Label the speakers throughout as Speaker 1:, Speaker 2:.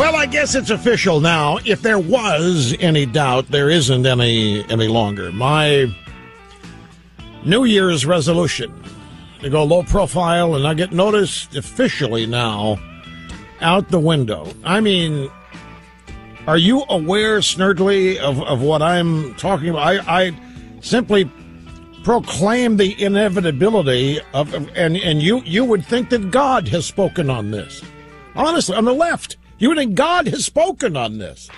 Speaker 1: Well, I guess it's official now. If there was any doubt, there isn't any longer. My New Year's resolution to go low profile and not get noticed officially now out the window. I mean, are you aware, Snurdly, of what I'm talking about? I simply proclaim the inevitability of, and you would think that God has spoken on this. Honestly, on the left, you would think God has spoken on this.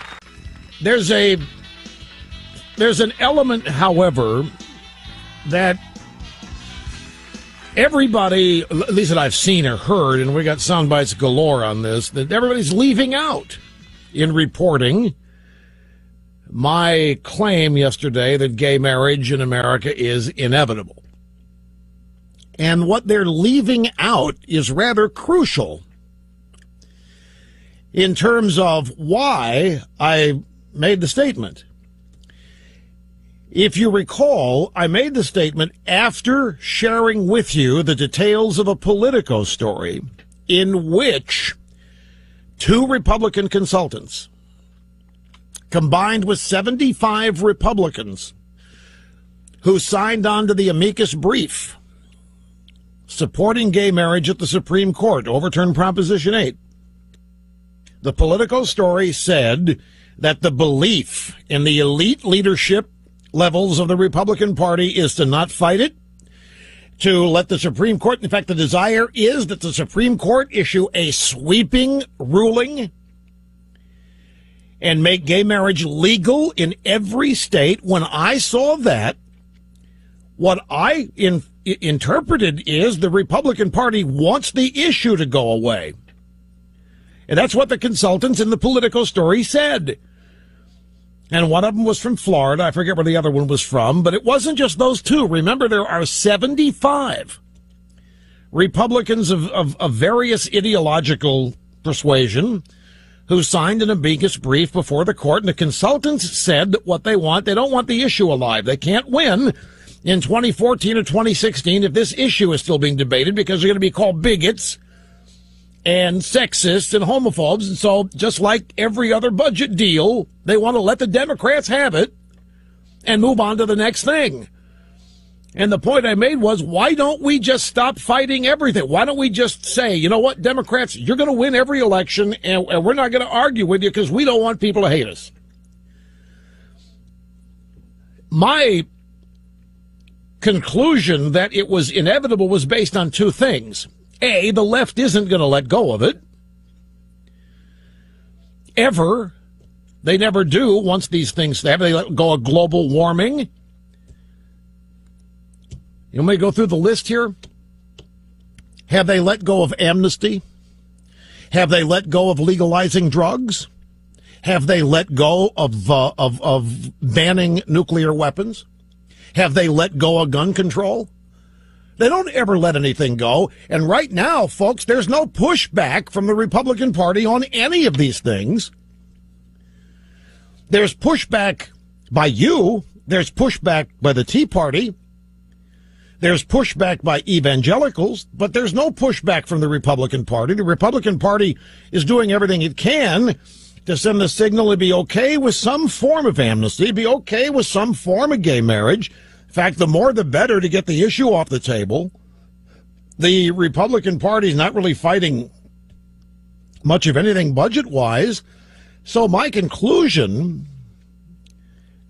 Speaker 1: There's an element, however, that everybody, at least that I've seen or heard, and we got sound bites galore on this, that everybody's leaving out in reporting my claim yesterday that gay marriage in America is inevitable. And what they're leaving out is rather crucial in terms of why I made the statement. If you recall, I made the statement after sharing with you the details of a Politico story in which two Republican consultants, combined with 75 Republicans who signed on to the amicus brief supporting gay marriage at the Supreme Court, overturned Proposition 8, the Politico story said that the belief in the elite leadership levels of the Republican Party is to not fight it, to let the Supreme Court, in fact, the desire is that the Supreme Court issue a sweeping ruling and make gay marriage legal in every state. When I saw that, what I interpreted is the Republican Party wants the issue to go away. And that's what the consultants in the Politico story said. And one of them was from Florida. I forget where the other one was from, but it wasn't just those two. Remember, there are 75 Republicans of various ideological persuasion who signed an amicus brief before the court, and the consultants said that what they want, they don't want the issue alive. They can't win in 2014 or 2016 if this issue is still being debated, because they're going to be called bigots and sexist and homophobes. And so, just like every other budget deal, they want to let the Democrats have it and move on to the next thing. And the point I made was, why don't we just stop fighting everything? Why don't we just say, you know what, Democrats, you're going to win every election, and we're not going to argue with you because we don't want people to hate us. My conclusion that it was inevitable was based on two things. A, the left isn't going to let go of it. Ever. They never do once these things happen. They let go of global warming. You want me to go through the list here? Have they let go of amnesty? Have they let go of legalizing drugs? Have they let go of banning nuclear weapons? Have they let go of gun control? They don't ever let anything go. And right now, folks, there's no pushback from the Republican Party on any of these things. There's pushback by you. There's pushback by the Tea Party. There's pushback by evangelicals, but there's no pushback from the Republican Party. The Republican Party is doing everything it can to send the signal to be okay with some form of amnesty, be okay with some form of gay marriage. In fact, the more the better to get the issue off the table. The Republican Party is not really fighting much of anything budget-wise. So my conclusion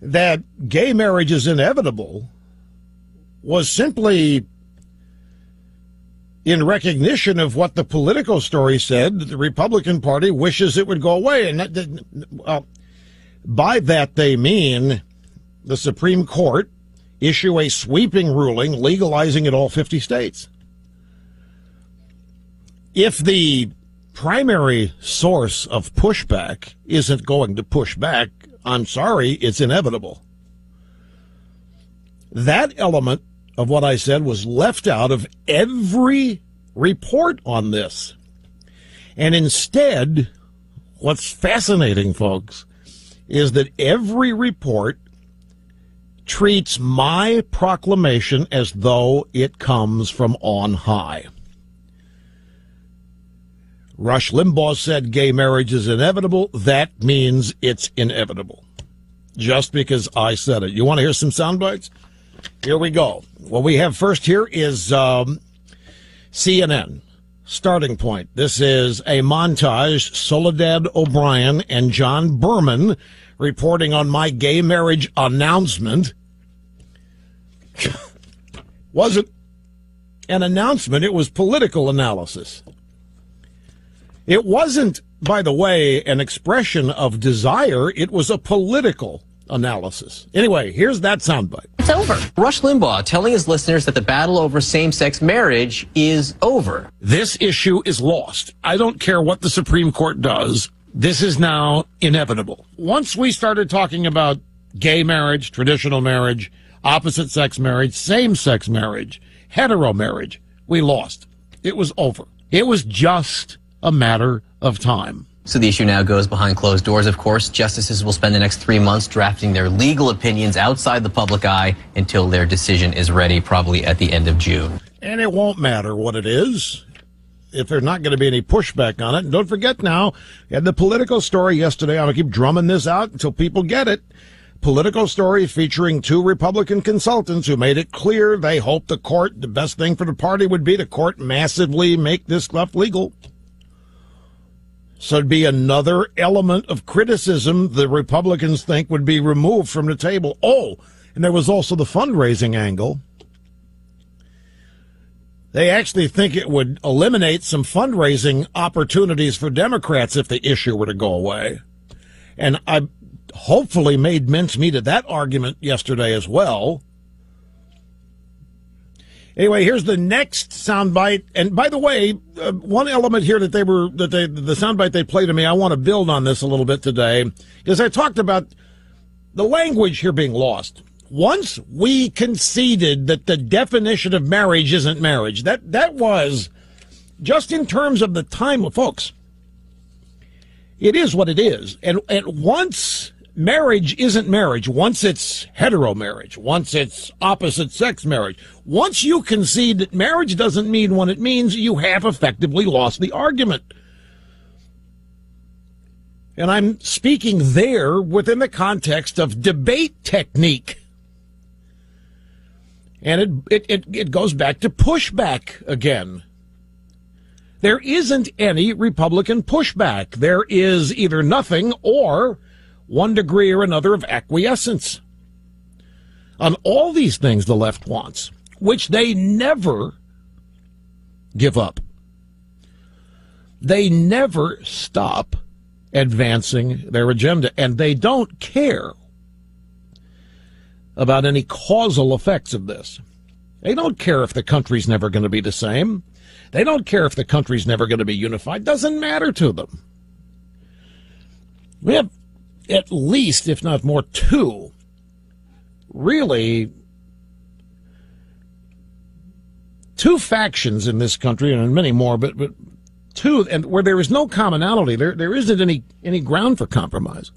Speaker 1: that gay marriage is inevitable was simply in recognition of what the Politico story said, that the Republican Party wishes it would go away. And by that they mean the Supreme Court issue a sweeping ruling legalizing it all 50 states. If the primary source of pushback isn't going to push back, I'm sorry, it's inevitable. That element of what I said was left out of every report on this. And instead, what's fascinating, folks, is that every report treats my proclamation as though it comes from on high. Rush Limbaugh said gay marriage is inevitable. That means it's inevitable. Just because I said it. You want to hear some sound bites? Here we go. What we have first here is CNN. Starting point. This is a montage. Soledad O'Brien and John Berman reporting on my gay marriage announcement. Wasn't an announcement. It was political analysis. It wasn't, by the way, an expression of desire. It was a political analysis. Anyway, here's that soundbite.
Speaker 2: It's over. Rush Limbaugh telling his listeners that the battle over same-sex marriage is over.
Speaker 1: This issue is lost. I don't care what the Supreme Court does. This is now inevitable. Once we started talking about gay marriage, traditional marriage, opposite-sex marriage, same-sex marriage, hetero marriage, we lost. It was over. It was just a matter of time.
Speaker 2: So the issue now goes behind closed doors, of course. Justices will spend the next 3 months drafting their legal opinions outside the public eye until their decision is ready, probably at the end of June.
Speaker 1: And it won't matter what it is if there's not going to be any pushback on it. And don't forget now, we had the Politico story yesterday. I'm going to keep drumming this out until people get it. Politico story featuring 2 Republican consultants who made it clear they hope the court, the best thing for the party would be the court massively make this stuff legal. So it'd be another element of criticism the Republicans think would be removed from the table. Oh, and there was also the fundraising angle. They actually think it would eliminate some fundraising opportunities for Democrats if the issue were to go away. And I hopefully made mincemeat of that argument yesterday as well. Anyway, here's the next soundbite. And by the way, one element here the soundbite they played to me, I want to build on this a little bit today, because I talked about the language here being lost. Once we conceded that the definition of marriage isn't marriage, that was just in terms of the time of folks. It is what it is. And once marriage isn't marriage, once it's hetero marriage, once it's opposite sex marriage, once you concede that marriage doesn't mean what it means, you have effectively lost the argument. And I'm speaking there within the context of debate technique. And it goes back to pushback again. There isn't any Republican pushback. There is either nothing or one degree or another of acquiescence on all these things the left wants, which they never give up. They never stop advancing their agenda, and they don't care about any causal effects of this. They don't care if the country's never going to be the same. They don't care if the country's never going to be unified. Doesn't matter to them. We have at least, if not more, 2 factions in this country, and many more, but 2, and where there is no commonality, there isn't any ground for compromise.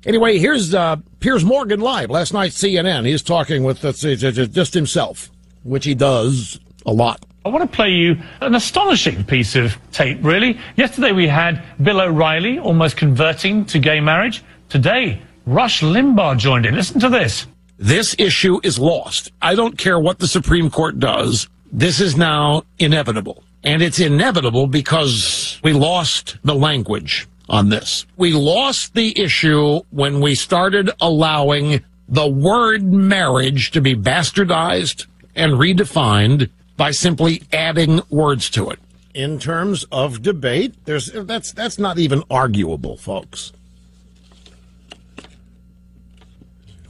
Speaker 1: Anyway, here's Piers Morgan live last night, CNN. He's talking with just himself, which he does a lot.
Speaker 3: I want to play you an astonishing piece of tape, really. Yesterday we had Bill O'Reilly almost converting to gay marriage. Today, Rush Limbaugh joined in. Listen to this.
Speaker 1: This issue is lost. I don't care what the Supreme Court does. This is now inevitable. And it's inevitable because we lost the language on this. We lost the issue when we started allowing the word marriage to be bastardized and redefined by simply adding words to it. In terms of debate, that's not even arguable, folks.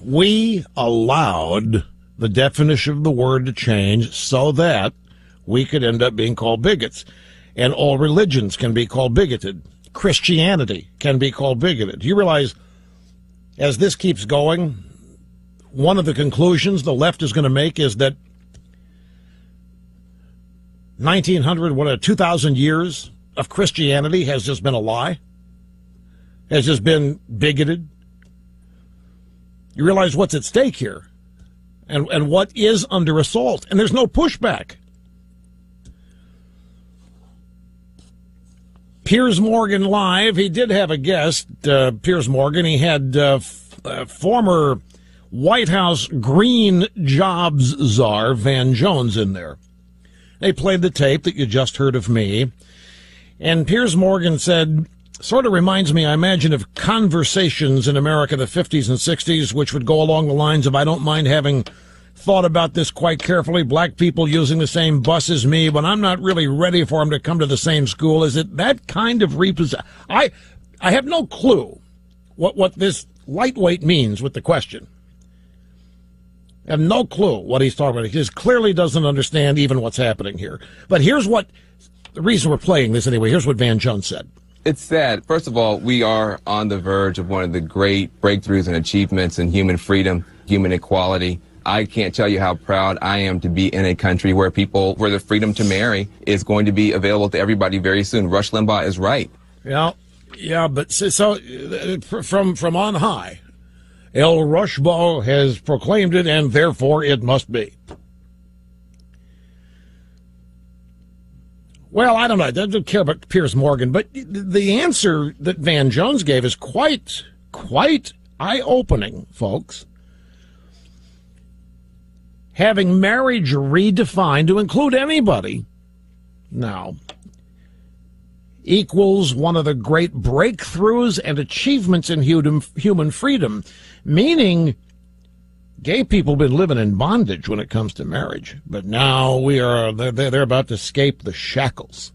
Speaker 1: We allowed the definition of the word to change so that we could end up being called bigots. And all religions can be called bigoted. Christianity can be called bigoted. You realize, as this keeps going, one of the conclusions the left is going to make is that 2,000 years of Christianity has just been a lie, has just been bigoted. You realize what's at stake here and what is under assault, and there's no pushback. Piers Morgan Live. He did have a guest, Piers Morgan. He had former White House Green Jobs czar Van Jones in there. They played the tape that you just heard of me. And Piers Morgan said, sort of reminds me, I imagine, of conversations in America in the 50s and 60s, which would go along the lines of, I don't mind having thought about this quite carefully. Black people using the same bus as me, but I'm not really ready for them to come to the same school. Is it that kind of repossession? I have no clue what this lightweight means with the question. I have no clue what he's talking about. He just clearly doesn't understand even what's happening here. But here's what, the reason we're playing this anyway, here's what Van Jones said.
Speaker 4: It's sad. First of all, we are on the verge of one of the great breakthroughs and achievements in human freedom, human equality. I can't tell you how proud I am to be in a country where the freedom to marry is going to be available to everybody very soon. Rush Limbaugh is right.
Speaker 1: Yeah, but so from on high, El Rushbaugh has proclaimed it, and therefore it must be. Well, I don't know. I don't care about Piers Morgan, but the answer that Van Jones gave is quite eye-opening, folks. Having marriage redefined to include anybody now equals one of the great breakthroughs and achievements in human freedom, meaning gay people have been living in bondage when it comes to marriage, but now they're about to escape the shackles.